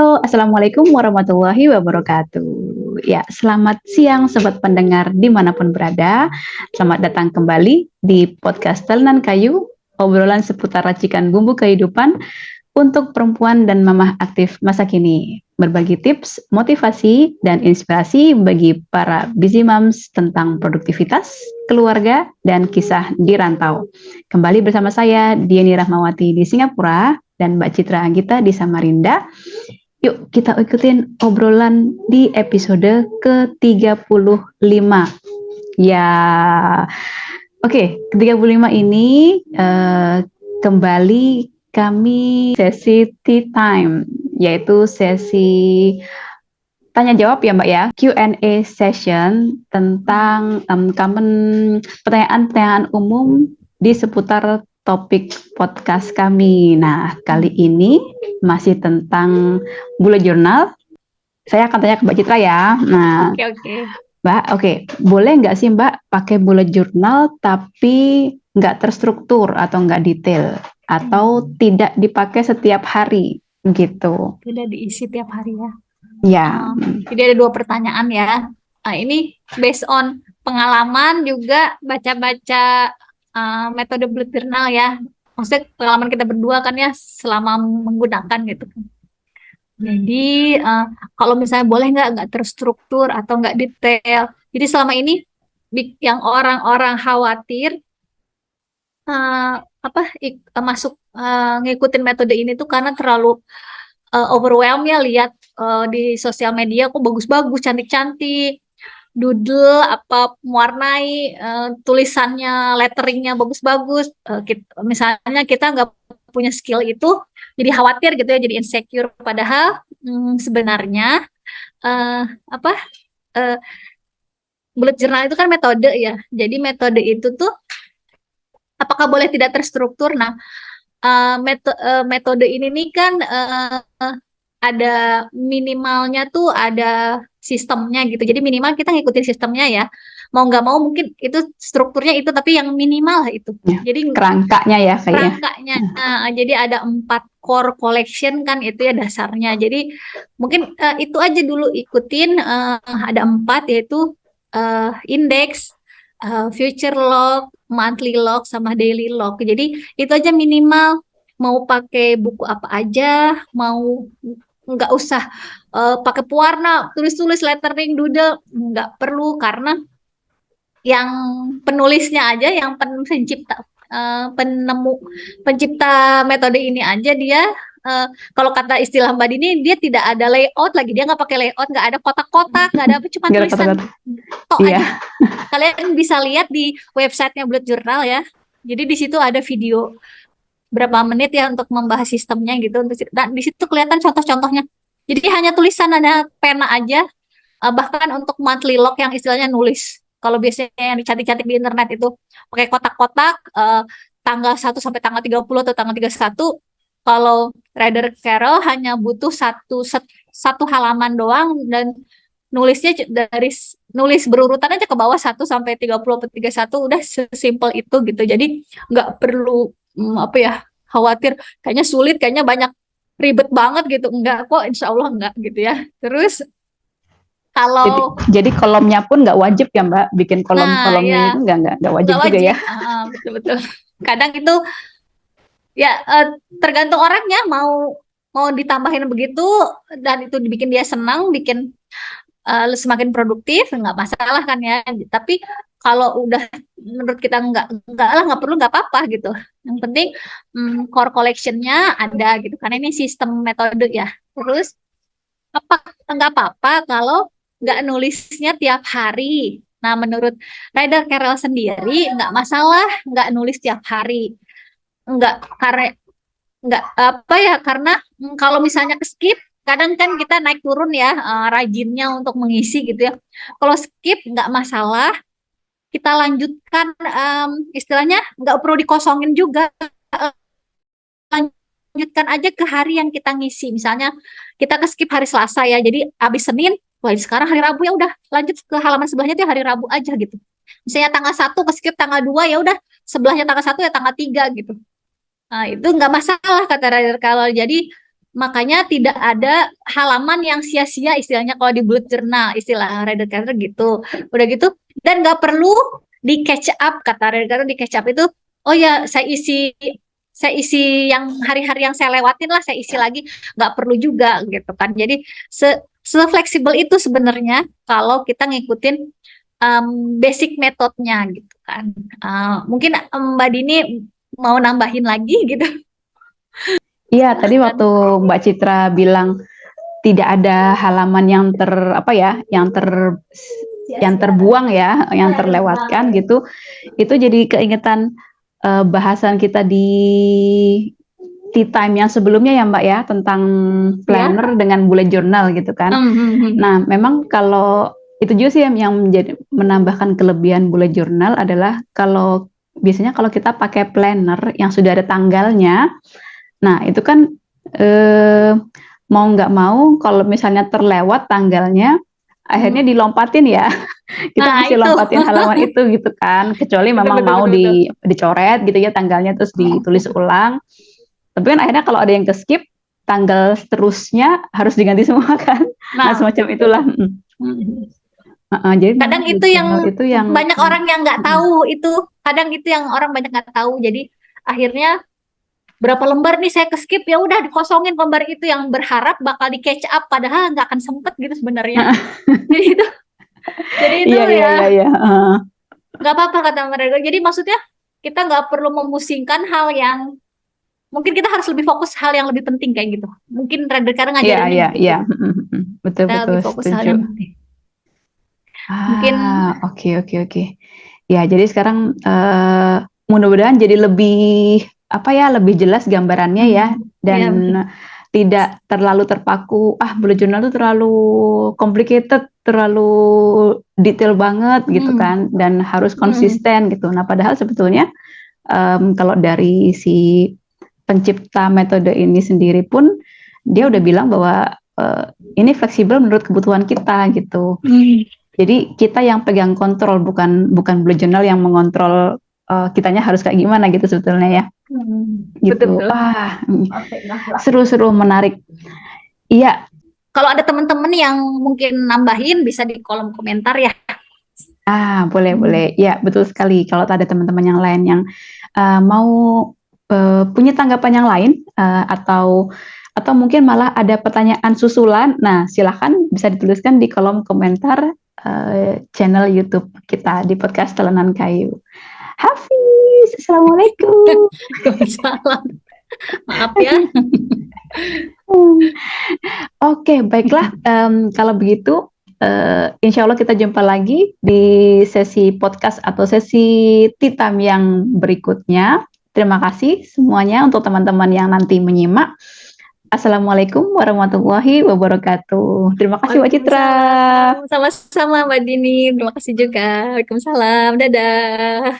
Halo, Assalamualaikum warahmatullahi wabarakatuh. Ya, selamat siang sobat pendengar dimanapun berada. Selamat datang kembali di podcast Telenan Kayu, obrolan seputar racikan bumbu kehidupan untuk perempuan dan mamah aktif masa kini. Berbagi tips, motivasi, dan inspirasi bagi para busy moms tentang produktivitas, keluarga, dan kisah di rantau. Kembali bersama saya, Diani Rahmawati di Singapura, dan Mbak Citra Anggita di Samarinda. Yuk kita ikutin obrolan di episode ke-35. Ya, oke, ke-35 ini kembali kami sesi tea time, yaitu sesi tanya jawab ya Mbak ya, Q&A session tentang pertanyaan-pertanyaan umum di seputar topik podcast kami. Nah, kali ini masih tentang bullet journal. Saya akan tanya ke Mbak Citra ya. Nah, Oke. Mbak, boleh nggak sih Mbak pakai bullet journal tapi nggak terstruktur atau nggak detail atau tidak dipakai setiap hari gitu? Tidak diisi tiap hari ya. Ya. Jadi ada 2 pertanyaan ya. Ini based on pengalaman juga baca-baca metode bullet journal ya. Maksudnya pengalaman kita berdua kan ya selama menggunakan gitu. Jadi kalau misalnya boleh nggak terstruktur atau nggak detail. Jadi selama ini yang orang-orang khawatir ngikutin metode ini tuh karena terlalu overwhelm ya, lihat di sosial media kok bagus-bagus, cantik-cantik, doodle mewarnai, tulisannya, letteringnya bagus-bagus. Misalnya kita nggak punya skill itu, jadi khawatir gitu ya, jadi insecure. Padahal sebenarnya uh, apa uh, bullet journal itu kan metode ya. Jadi metode itu tuh apakah boleh tidak terstruktur? Nah, metode ini nih kan ada minimalnya tuh, ada sistemnya gitu. Jadi minimal kita ngikutin sistemnya ya. Mau nggak mau mungkin itu strukturnya itu, tapi yang minimal lah itu. Ya, jadi kerangkanya ya kayaknya. Kerangkanya. Jadi ada 4 core collection kan, itu ya dasarnya. Jadi mungkin itu aja dulu ikutin. Ada 4 yaitu index, future log, monthly log, sama daily log. Jadi itu aja minimal. Mau pakai buku apa aja, mau nggak usah pakai pewarna, tulis-tulis, lettering, doodle, nggak perlu, karena yang penulisnya aja, yang pencipta metode ini aja, dia kalau kata istilah Mbak Dini, dia tidak ada layout lagi, dia nggak pakai layout, nggak ada kotak-kotak, nggak ada apa, cuma tulisan tok aja. Kalian bisa lihat di websitenya Bullet Journal ya. Jadi di situ ada video berapa menit ya untuk membahas sistemnya gitu. Dan di situ kelihatan contoh-contohnya. Jadi hanya tulisan, ada pena aja. Bahkan untuk monthly log yang istilahnya nulis. Kalau biasanya yang dicantik-cantik di internet itu pakai kotak-kotak, tanggal 1 sampai tanggal 30 atau tanggal 31. Kalau Ryder Carroll hanya butuh satu halaman doang, dan nulisnya dari nulis berurutan aja ke bawah 1 sampai 30 atau 31, udah sesimpel itu gitu. Jadi nggak perlu khawatir kayaknya sulit, kayaknya banyak, ribet banget gitu. Enggak kok, insya Allah enggak gitu ya. Terus kalau jadi kolomnya pun nggak wajib ya Mbak, bikin kolom-kolomnya itu nggak wajib juga ya. Betul. Kadang itu ya tergantung orangnya, mau ditambahin begitu dan itu dibikin dia senang, bikin semakin produktif, nggak masalah kan ya. Tapi kalau udah menurut kita nggak perlu, nggak apa-apa gitu. Yang penting core collection-nya ada gitu, karena ini sistem metode ya. Terus nggak apa-apa kalau nggak nulisnya tiap hari. Nah, menurut Ryder Carroll sendiri nggak masalah nggak nulis tiap hari. Karena kalau misalnya skip, kadang kan kita naik turun ya, rajinnya untuk mengisi gitu ya. Kalau skip nggak masalah, kita lanjutkan, istilahnya nggak perlu dikosongin juga, lanjutkan aja ke hari yang kita ngisi. Misalnya kita ke skip hari Selasa ya, jadi habis Senin, sekarang hari Rabu, ya udah lanjut ke halaman sebelahnya tuh hari Rabu aja gitu. Misalnya tanggal 1 ke skip tanggal 2, ya udah sebelahnya tanggal 1 ya tanggal 3 gitu. Nah, itu nggak masalah kata Ryder Carroll. Jadi Makanya tidak ada halaman yang sia-sia istilahnya kalau di bullet journal, istilah Redcar gitu. Udah gitu, dan nggak perlu di catch up, kata Redcar di catch up itu, oh ya saya isi yang hari-hari yang saya lewatin lah, saya isi lagi, nggak perlu juga gitu kan. Jadi fleksibel itu sebenarnya kalau kita ngikutin basic metodenya gitu kan. Mungkin Mbak Dini mau nambahin lagi gitu. Iya, tadi waktu Mbak Citra bilang tidak ada halaman yang yang terbuang ya, yang terlewatkan gitu. Itu jadi keingetan bahasan kita di tea time yang sebelumnya ya Mbak ya, tentang planner dengan bullet journal gitu kan. Nah, memang kalau itu juga sih yang menambahkan kelebihan bullet journal adalah biasanya kalau kita pakai planner yang sudah ada tanggalnya. Nah, itu kan mau nggak mau, kalau misalnya terlewat tanggalnya, akhirnya dilompatin ya. Kita mesti lompatin halaman itu gitu kan. Kecuali memang mau dicoret gitu ya tanggalnya, terus ditulis ulang. Tapi kan akhirnya kalau ada yang ke-skip, tanggal seterusnya harus diganti semua kan. Nah semacam itulah. Jadi kadang itu yang banyak orang yang nggak tahu itu. Kadang itu yang orang banyak nggak tahu. Jadi akhirnya berapa lembar nih saya ke-skip, ya udah dikosongin lembar itu, yang berharap bakal di catch up padahal nggak akan sempet gitu sebenarnya. Jadi itu nggak apa-apa kata mereka. Jadi maksudnya kita nggak perlu memusingkan hal yang mungkin kita harus lebih fokus hal yang lebih penting kayak gitu. Mungkin Redcar ngajarin gitu. Betul lebih fokus setuju. hal yang penting. Mungkin oke. Ya, jadi sekarang mudah-mudahan jadi lebih lebih jelas gambarannya ya, dan tidak terlalu terpaku, bullet journal itu terlalu complicated, terlalu detail banget gitu kan, dan harus konsisten gitu. Nah, padahal sebetulnya kalau dari si pencipta metode ini sendiri pun dia udah bilang bahwa ini fleksibel menurut kebutuhan kita gitu. Jadi kita yang pegang kontrol, bukan bullet journal yang mengontrol kitanya harus kayak gimana gitu sebetulnya ya. Gitu. Betul. Seru-seru, menarik. Iya. Kalau ada teman-teman yang mungkin nambahin, bisa di kolom komentar ya. Boleh. Ya, betul sekali. Kalau ada teman-teman yang lain yang mau punya tanggapan yang lain, atau mungkin malah ada pertanyaan susulan, nah silahkan bisa dituliskan di kolom komentar channel YouTube kita di podcast Telanan Kayu. Hafiz, assalamualaikum. Waalaikumsalam. Maaf ya. Oke, baiklah. Kalau begitu, insya Allah kita jumpa lagi di sesi podcast atau sesi tea time yang berikutnya. Terima kasih semuanya untuk teman-teman yang nanti menyimak. Assalamualaikum warahmatullahi wabarakatuh. Terima kasih Mbak Citra. Sama-sama Mbak Dini. Terima kasih juga. Waalaikumsalam. Dadah.